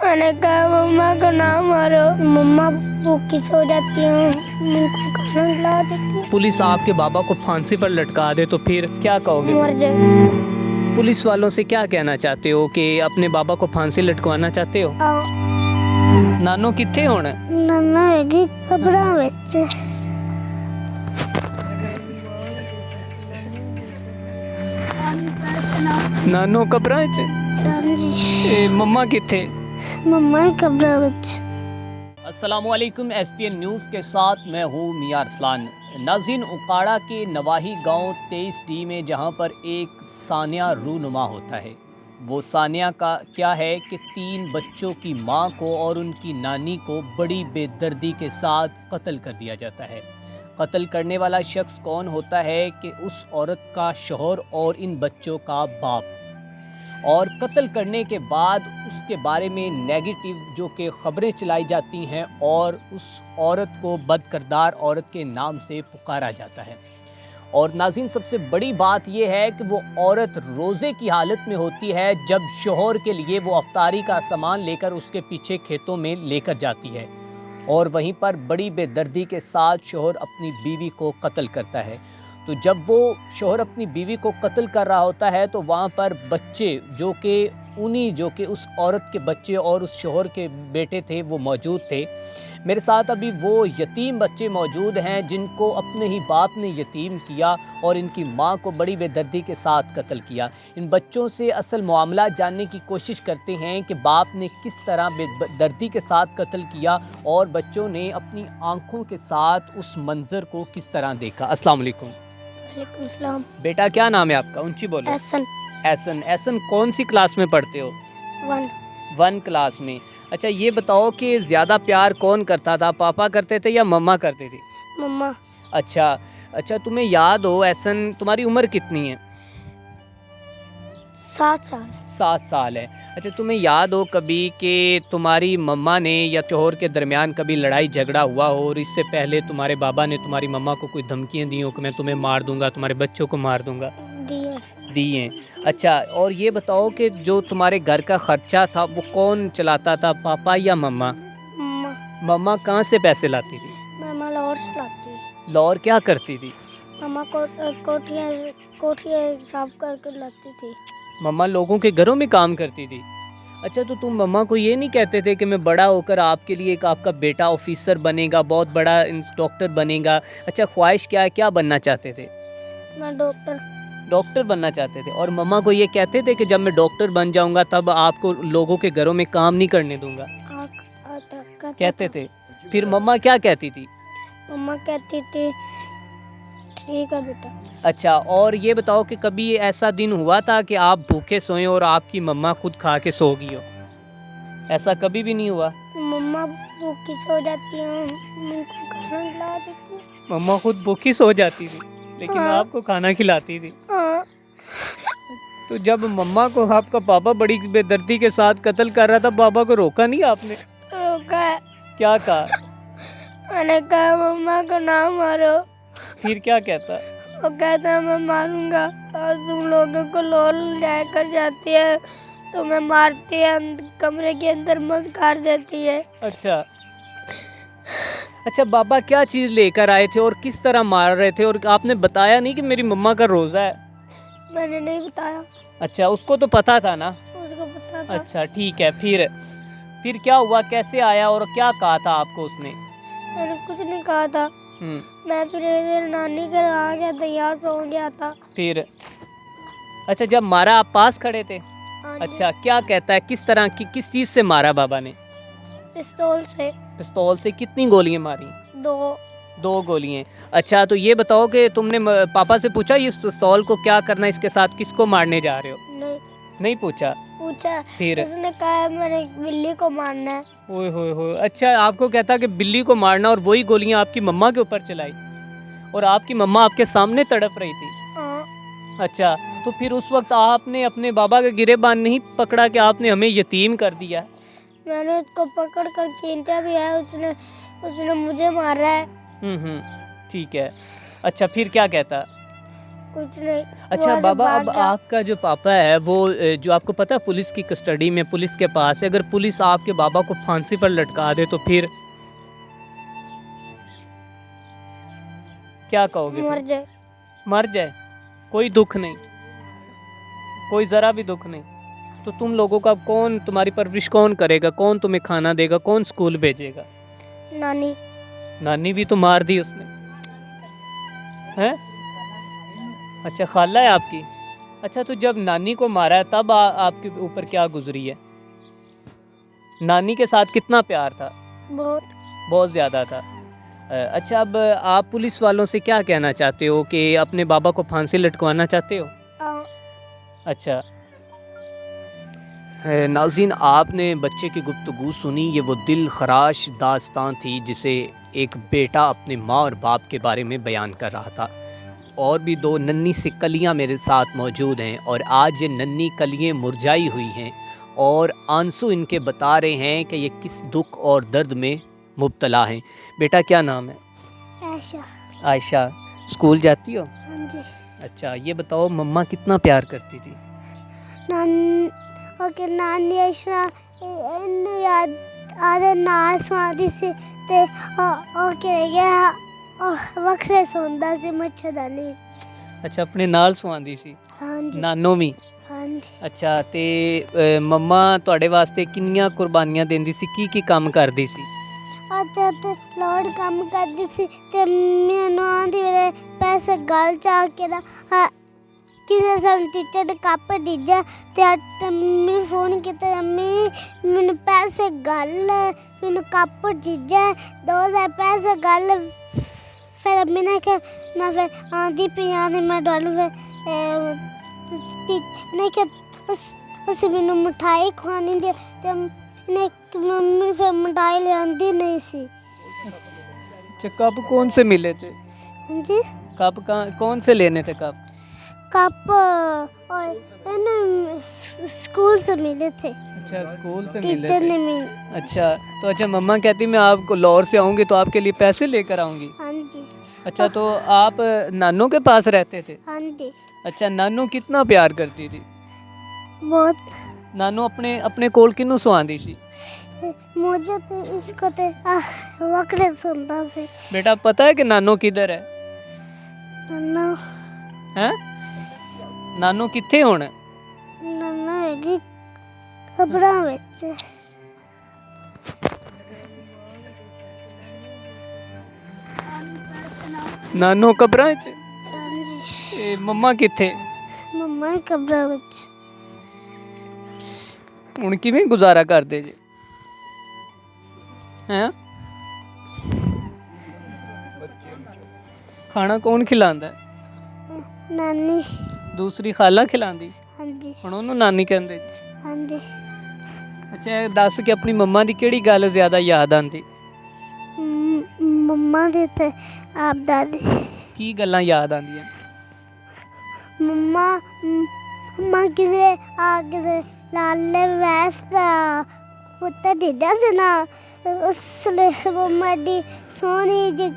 मैंने कहा मम्मा को ना मारो। मम्मा भूखी सो जाती है, उनको खाना खिला देती हूँ। पुलिस आपके बाबा को फांसी पर लटका दे तो फिर क्या कहोगे? मर जाए। पुलिस वालों से क्या कहना चाहते हो कि अपने बाबा को फांसी लटकवाना चाहते हो? आओ नानो किथे होना? नाना हैगी कब्रा विच। नानो कब्रां च? ए, मम्मा किथे? मम्मा कब्रा विच। अस्सलामुअलैकुम, SPN न्यूज़ के साथ मैं हूँ मियां अरसलान। नाज़रीन, उकाड़ा के नवाही गांव 23D में जहां पर एक सानिया रूनुमा होता है, वो सानिया का क्या है कि 3 बच्चों की मां को और उनकी नानी को बड़ी बेदर्दी के साथ कत्ल कर दिया जाता है। कत्ल करने वाला शख्स कौन होता है कि उस औरत का शौहर और इन बच्चों का बाप। और कत्ल करने के बाद उसके बारे में नेगेटिव जो कि ख़बरें चलाई जाती हैं और उस औरत को बदकिरदार औरत के नाम से पुकारा जाता है। और नाज़रीन, सबसे बड़ी बात यह है कि वो औरत रोज़े की हालत में होती है जब शौहर के लिए वो अफ्तारी का सामान लेकर उसके पीछे खेतों में लेकर जाती है, और वहीं पर बड़ी बेदर्दी के साथ शौहर अपनी बीवी को कत्ल करता है। तो जब वो शौहर अपनी बीवी को कत्ल कर रहा होता है तो वहाँ पर बच्चे जो कि उस औरत के बच्चे और उस शौहर के बेटे थे वो मौजूद थे। मेरे साथ अभी वो यतीम बच्चे मौजूद हैं जिनको अपने ही बाप ने यतीम किया और इनकी माँ को बड़ी बेदर्दी के साथ कत्ल किया। इन बच्चों से असल मामला जानने की कोशिश करते हैं कि बाप ने किस तरह बेदर्दी के साथ कत्ल किया और बच्चों ने अपनी आंखों के साथ उस मंजर को किस तरह देखा। अस्सलाम वालेकुम। वालेकुम सलाम। बेटा, क्या नाम है आपका? ऊंची बोलो। एहसन। एहसन, कौन सी क्लास में पढ़ते हो? 1 क्लास में। अच्छा, ये बताओ कि ज़्यादा प्यार कौन करता था, पापा करते थे या मम्मा करती थी? मम्मा। अच्छा, तुम्हें याद हो एहसन, तुम्हारी उम्र कितनी है? 7 साल। 7 साल है। अच्छा, तुम्हें याद हो कभी कि तुम्हारी मम्मा ने या शौहर के दरमियान कभी लड़ाई झगड़ा हुआ हो और इससे पहले तुम्हारे बाबा ने तुम्हारी मम्मा को कोई धमकियाँ दी हो कि मैं तुम्हें मार दूंगा, तुम्हारे बच्चों को मार दूंगा? दी हैं। अच्छा, और ये बताओ कि जो तुम्हारे घर का खर्चा था वो कौन चलाता था, पापा या मम्मा? मम्मा। मम्मा कहाँ से पैसे लाती थी? मम्मा लाहौर से लाती है। लाहौर क्या करती थी? मम्मा को कोठियाँ साफ करके लाती थी। मम्मा लोगों के घरों में काम करती थी। अच्छा, तो तुम मम्मा को ये नहीं कहते थे कि मैं बड़ा होकर आपके लिए एक आपका बेटा ऑफिसर बनेगा, बहुत बड़ा डॉक्टर बनेगा? अच्छा, ख्वाहिश क्या है, क्या बनना चाहते थे? मैं डॉक्टर बनना चाहते थे। और मम्मा को ये कहते थे कि जब मैं डॉक्टर बन जाऊंगा तब आपको लोगों के घरों में काम नहीं करने दूंगा? कहते थे। फिर मम्मा क्या कहती थी? मम्मा कहती थी ठीक है बेटा। अच्छा, और ये बताओ कि कभी ऐसा दिन हुआ था कि आप भूखे सोए और आपकी मम्मा खुद खा के सो गई हो? ऐसा कभी भी नहीं हुआ? मम्मा भूखी सो जाती है, उनको खाना खिला देती हूँ। मम्मा खुद भूखी सो जाती थी लेकिन हाँ। आपको खाना खिलाती थी। हाँ। तो जब मम्मा को आपका पापा बड़ी बेदर्दी के साथ कत्ल कर रहा था, पापा को रोका नहीं आपने? रोका है। क्या कहा? मैंने कहा मम्मा को ना मारो। फिर क्या कहता? वो कहता मैं मारूंगा और तुम लोगों को लोल जाकर जाती है तो मैं मारती है, कमरे के अंदर मत कर देती है। अच्छा, बाबा क्या चीज़ लेकर आए थे और किस तरह मार रहे थे? और आपने बताया नहीं कि मेरी मम्मा का रोज़ा है? मैंने नहीं बताया। अच्छा, उसको तो पता था ना? उसको पता था। अच्छा, ठीक है। फिर क्या हुआ, कैसे आया और क्या कहा था आपको उसने? मैंने कुछ नहीं कहा था। मैं फिर इधर नानी घर आ गया था, यहाँ सो गया था। फिर अच्छा, जब मारा आप पास खड़े थे? अच्छा, क्या कहता है, किस तरह की, किस चीज़ से मारा बाबा ने? पिस्तौल से। कितनी गोलियां मारी? 2 गोलियां। अच्छा, तो ये बताओ कि तुमने पापा से पूछा ये पिस्तौल को क्या करना है, इसके साथ किसको मारने जा रहे हो? नहीं पूछा। फिर उसने कहा मैंने बिल्ली को मारना है। ओए होए होए। अच्छा, आपको कहता कि बिल्ली को मारना और वही गोलियां आपकी मम्मा के ऊपर चलाई और आपकी मम्मा आपके सामने तड़प रही थी? हाँ। अच्छा, तो फिर उस वक्त आपने अपने बाबा के गिरेबान नहीं पकड़ा कि आपने हमें यतीम कर दिया? मैंने उसको पकड़ कर खींचा भी है, उसने मुझे मारा है। ठीक है। अच्छा, फिर क्या कहता? कुछ नहीं। अच्छा वहाँ से बाबा, भाग अब गया। आपका जो पापा है वो जो आपको पता है पुलिस की कस्टडी में, पुलिस के पास है, अगर पुलिस आपके बाबा को फांसी पर लटका दे तो फिर क्या कहोगे? मर फिर जाए। मर जाए, कोई दुख नहीं, कोई ज़रा भी दुख नहीं। तो तुम लोगों का कौन, तुम्हारी परवरिश कौन करेगा? कौन तुम्हें खाना देगा? कौन स्कूल भेजेगा? नानी। नानी भी तो मार दी उसने, हैं? अच्छा, खाला है आपकी। अच्छा, तो जब नानी को मारा है तब आपके ऊपर क्या गुजरी है? नानी के साथ कितना प्यार था? बहुत। बहुत ज़्यादा था। अच्छा, अब आप पुलिस वालों से क्या कहना चाहते हो कि अपने बाबा को फांसी लटकवाना चाहते हो? हाँ। अच्छा नाज़रीन, आपने बच्चे की गुफ्तगू सुनी। ये वो दिल खराश दास्तान थी जिसे एक बेटा अपने माँ और बाप के बारे में बयान कर रहा था। और भी दो नन्ही सी कलियाँ मेरे साथ मौजूद हैं और आज ये नन्ही कलियाँ मुरझाई हुई हैं और आंसू इनके बता रहे हैं कि ये किस दुख और दर्द में मुब्तला हैं। बेटा क्या नाम है? ऐशा। आयशा। स्कूल जाती हो? हाँ जी। अच्छा, ये बताओ मम्मा कितना प्यार करती थी? ओके, नानी ऐशा इन्नू याद आदे नाल स्वादी से ते ओके गया वखरे सोंदा से मच्छरदानी। अच्छा, अपने नाल ਸਵਾਂਦੀ ਸੀ? हाँ जी। ਨਾਨੋ ਵੀ? हाँ जी। ਅੱਛਾ, ਤੇ ਮੰਮਾ ਤੁਹਾਡੇ ਵਾਸਤੇ ਕਿੰਨੀਆਂ ਕੁਰਬਾਨੀਆਂ ਦਿੰਦੀ ਸੀ? ਕੀ ਕੰਮ ਕਰਦੀ ਸੀ? ਤੇ ਲੋੜ ਕੰਮ ਕਰਦੀ ਸੀ ਤੇ ਮੈਨੂੰ ਆਂਦੀ ਵੇਲੇ ਪੈਸੇ ਗਲ ਚਾ ਕੇ ਨਾ ਕਿਸੇ ਸਾਨੂੰ ਟੀਚਰ ਨੇ ਕੱਪ ਦਿੱਤਾ ਤੇ ਮੈਂ ਫੋਨ ਕੀਤਾ, ਅੰਮੀ ਮੈਨੂੰ ਪੈਸੇ ਗਲ, ਮੈਨੂੰ ਕੱਪ ਦਿੱਤਾ 2000 ਪੈਸੇ ਗਲ। ਫਿਰ ਅੰਮੀ ਨੇ ਕਿਹਾ ਮੈਂ ਫਿਰ ਆਂਦੀ ਪਈ ਆਂਦੀ ਮੈਂ ਤੁਹਾਨੂੰ ਫਿਰ ਨੇ ਕਿਹਾ ਅਸੀਂ ਮੈਨੂੰ ਮਿਠਾਈ ਖਵਾਉਣੀ ਜੇ ਤੇ ने मम्मी फिर मिठाई ले आंदी नहीं सी। अच्छा, कप कौन से मिले थे? जी, कप कौन से लेने थे कप? कप और स्कूल से मिले थे। अच्छा, स्कूल से मिले टीचर थे। ने मिले। अच्छा, तो अच्छा मम्मा कहती मैं आपको लाहौर से आऊँगी तो आपके लिए पैसे लेकर आऊँगी। हाँ जी। अच्छा, तो आप नानू के पास रहते थे? हाँ जी। अच्छा, नानू कितना प्यार करती थी? बहुत। नानू अपने कोल किनू सवांदी सी? मुझे तो इसको ते वकरे सुनता से। बेटा पता है कि नानू किधर है? नन्ना हैं? नानू कित्थे हुण? नन्ना हैगी कब्रां विच। नानू कब्रां च? हाँ जी। ते मम्मा कित्थे? मम्मा कब्रां विच। ਹੁਣ ਕਿਵੇਂ ਗੁਜ਼ਾਰਾ ਕਰਦੇ ਜੀ? हैं? ਖਾਣਾ ਕੌਣ ਖਿਲਾਉਂਦਾ ਹੈ? नानी। ਦੂਸਰੀ ਖਾਲਾ ਖਿਲਾਉਂਦੀ? हाँ जी। ਹੁਣ ਉਹਨੂੰ ਨਾਨੀ ਕਹਿੰਦੇ ਜੀ? हाँ जी। ਅੱਛਾ, ਇਹ ਦੱਸ ਕਿ ਆਪਣੀ ਮੰਮਾ ਦੀ ਕਿਹੜੀ ਗੱਲ ਜ਼ਿਆਦਾ ਯਾਦ ਆਉਂਦੀ? मम्मा दे थे आप दादी। ਕੀ ਗੱਲਾਂ ਯਾਦ ਆਉਂਦੀਆਂ? मम्मा किधरे किधरे लाले वैसा पुत्र डिडा से ना उसने मम्मा डी सोनी जी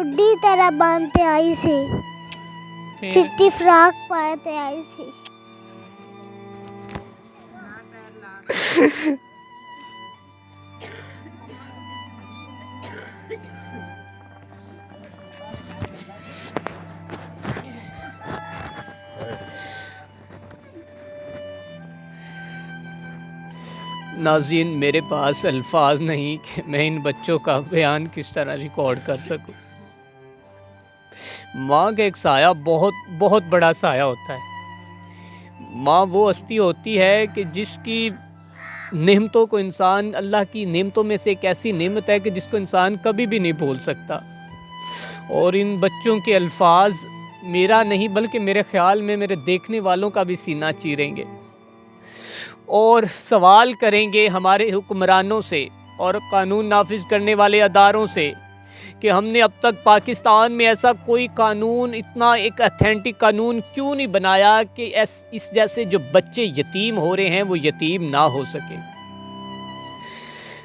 उड्डी तरह बांधते आई सी, ਫਿਰ चिट्टी फ्रॉक पहनते आई सी। नाज़रीन, मेरे पास अल्फाज नहीं कि मैं इन बच्चों का बयान किस तरह रिकॉर्ड कर सकूं। माँ का एक साया बहुत बहुत बड़ा साया होता है। माँ वो हस्ती होती है कि जिसकी नेमतों को इंसान, अल्लाह की नेमतों में से एक ऐसी नेमत है कि जिसको इंसान कभी भी नहीं भूल सकता। और इन बच्चों के अल्फाज मेरा नहीं बल्कि मेरे ख़्याल में मेरे देखने वालों का भी सीना चीरेंगे और सवाल करेंगे हमारे हुक्मरानों से और कानून नाफिज करने वाले अदारों से कि हमने अब तक पाकिस्तान में ऐसा कोई कानून, इतना एक अथेंटिक कानून क्यों नहीं बनाया कि इस जैसे जो बच्चे यतीम हो रहे हैं वो यतीम ना हो सके।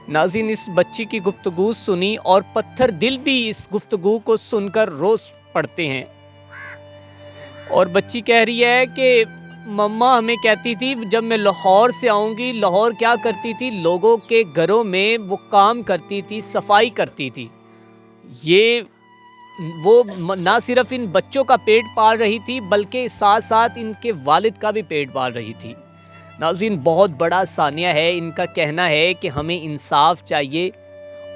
नाज़रीन, इस बच्ची की गुफ्तगू सुनी और पत्थर दिल भी इस गुफ्तगू को सुनकर रोज़ पड़ते हैं। और बच्ची कह रही है कि मम्मा हमें कहती थी जब मैं लाहौर से आऊँगी, लाहौर क्या करती थी, लोगों के घरों में वो काम करती थी, सफाई करती थी। ये वो ना सिर्फ इन बच्चों का पेट पाल रही थी बल्कि साथ साथ इनके वालिद का भी पेट पाल रही थी। नाज़रीन, बहुत बड़ा सानिया है। इनका कहना है कि हमें इंसाफ चाहिए।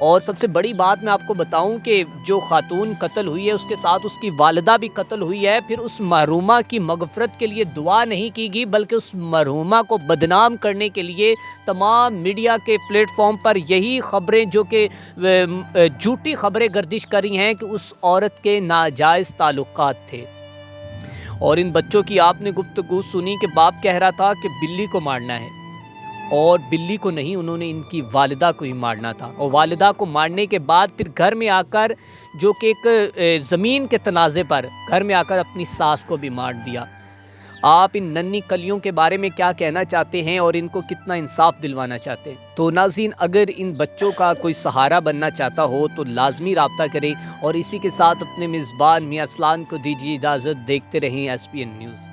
और सबसे बड़ी बात मैं आपको बताऊं कि जो खातून कत्ल हुई है उसके साथ उसकी वालिदा भी कत्ल हुई है। फिर उस मरहूमा की मगफरत के लिए दुआ नहीं की गई बल्कि उस मरहूमा को बदनाम करने के लिए तमाम मीडिया के प्लेटफॉर्म पर यही खबरें जो कि झूठी खबरें गर्दिश करी हैं कि उस औरत के नाजायज़ ताल्लुकात थे। और इन बच्चों की आपने गुफ्तगू सुनी कि बाप कह रहा था कि बिल्ली को मारना है, और बिल्ली को नहीं, उन्होंने इनकी वालिदा को ही मारना था। और वालिदा को मारने के बाद फिर घर में आकर जो कि एक ज़मीन के तनाज़े पर घर में आकर अपनी सास को भी मार दिया। आप इन नन्ही कलियों के बारे में क्या कहना चाहते हैं और इनको कितना इंसाफ दिलवाना चाहते हैं? तो नाज़रीन, अगर इन बच्चों का कोई सहारा बनना चाहता हो तो लाजमी रब्ता करें। और इसी के साथ अपने मेज़बान मियां अरसलान को दीजिए इजाज़त। देखते रहें SPN न्यूज़।